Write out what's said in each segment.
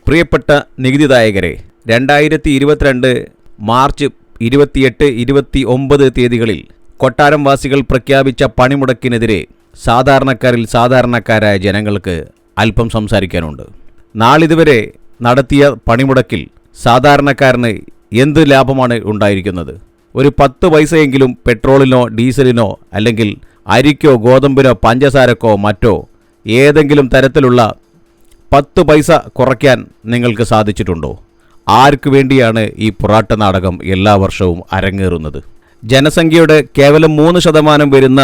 പ്രിയപ്പെട്ട നികുതിദായകരെ, 2022 മാർച്ച് 28, 29 തീയതികളിൽ കൊട്ടാരം വാസികൾ പ്രഖ്യാപിച്ച പണിമുടക്കിനെതിരെ സാധാരണക്കാരായ ജനങ്ങൾക്ക് അല്പം സംസാരിക്കാനുണ്ട്. നാളിതുവരെ നടത്തിയ പണിമുടക്കിൽ സാധാരണക്കാരന് എന്ത് ലാഭമാണ് ഉണ്ടായിരിക്കുന്നത്? ഒരു 10 പൈസയെങ്കിലും പെട്രോളിനോ ഡീസലിനോ അല്ലെങ്കിൽ അരിക്കോ ഗോതമ്പിനോ പഞ്ചസാരക്കോ മറ്റോ ഏതെങ്കിലും തരത്തിലുള്ള 10 പൈസ കുറയ്ക്കാൻ നിങ്ങൾക്ക് സാധിച്ചിട്ടുണ്ടോ? ആർക്കു വേണ്ടിയാണ് ഈ പൊറാട്ട നാടകം എല്ലാ വർഷവും അരങ്ങേറുന്നത്? ജനസംഖ്യയുടെ കേവലം 3% വരുന്ന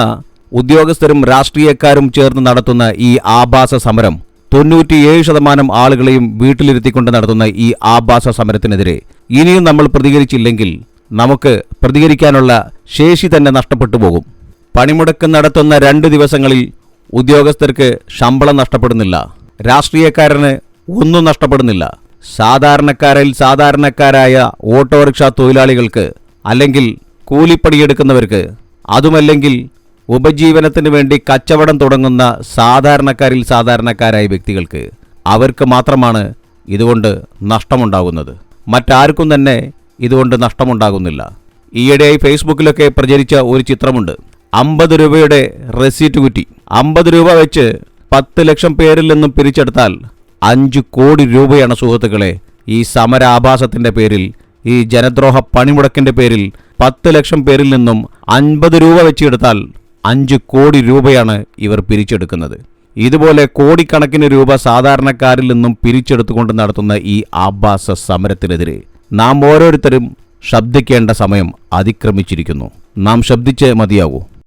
ഉദ്യോഗസ്ഥരും രാഷ്ട്രീയക്കാരും ചേർന്ന് നടത്തുന്ന ഈ ആഭാസ സമരം 97% ആളുകളെയും വീട്ടിലിരുത്തിക്കൊണ്ട് നടത്തുന്ന ഈ ആഭാസ സമരത്തിനെതിരെ ഇനിയും നമ്മൾ പ്രതികരിച്ചില്ലെങ്കിൽ നമുക്ക് പ്രതികരിക്കാനുള്ള ശേഷി തന്നെ നഷ്ടപ്പെട്ടു പോകും. പണിമുടക്ക് നടത്തുന്ന 2 ദിവസങ്ങളിൽ ഉദ്യോഗസ്ഥർക്ക് ശമ്പളം നഷ്ടപ്പെടുന്നില്ല, രാഷ്ട്രീയക്കാരന് ഒന്നും നഷ്ടപ്പെടുന്നില്ല. സാധാരണക്കാരായ ഓട്ടോറിക്ഷ തൊഴിലാളികൾക്ക് അല്ലെങ്കിൽ കൂലിപ്പണിയെടുക്കുന്നവർക്ക്, അതുമല്ലെങ്കിൽ ഉപജീവനത്തിന് വേണ്ടി കച്ചവടം തുടങ്ങുന്ന സാധാരണക്കാരായ വ്യക്തികൾക്ക്, അവർക്ക് മാത്രമാണ് ഇതുകൊണ്ട് നഷ്ടമുണ്ടാകുന്നത്. മറ്റാർക്കും തന്നെ ഇതുകൊണ്ട് നഷ്ടമുണ്ടാകുന്നില്ല. ഈയിടെയായി ഫേസ്ബുക്കിലൊക്കെ പ്രചരിച്ച ഒരു ചിത്രമുണ്ട്. 50 രൂപയുടെ റെസീറ്റ് കുറ്റി. 50 രൂപ വെച്ച് 10 ലക്ഷം പേരിൽ നിന്നും പിരിച്ചെടുത്താൽ 5 കോടി രൂപയാണ് സുഹൃത്തുക്കളെ. ഈ സമരാഭാസത്തിൻ്റെ പേരിൽ, ഈ ജനദ്രോഹ പണിമുടക്കിൻ്റെ പേരിൽ 10 ലക്ഷം പേരിൽ നിന്നും 50 രൂപ വെച്ചെടുത്താൽ 5 കോടി രൂപയാണ് ഇവർ പിരിച്ചെടുക്കുന്നത്. ഇതുപോലെ കോടിക്കണക്കിന് രൂപ സാധാരണക്കാരിൽ നിന്നും പിരിച്ചെടുത്തുകൊണ്ട് നടത്തുന്ന ഈ ആഭാസ സമരത്തിനെതിരെ നാം ഓരോരുത്തരും ശബ്ദിക്കേണ്ട സമയം അതിക്രമിച്ചിരിക്കുന്നു. നാം ശബ്ദിച്ചേ മതിയാകൂ.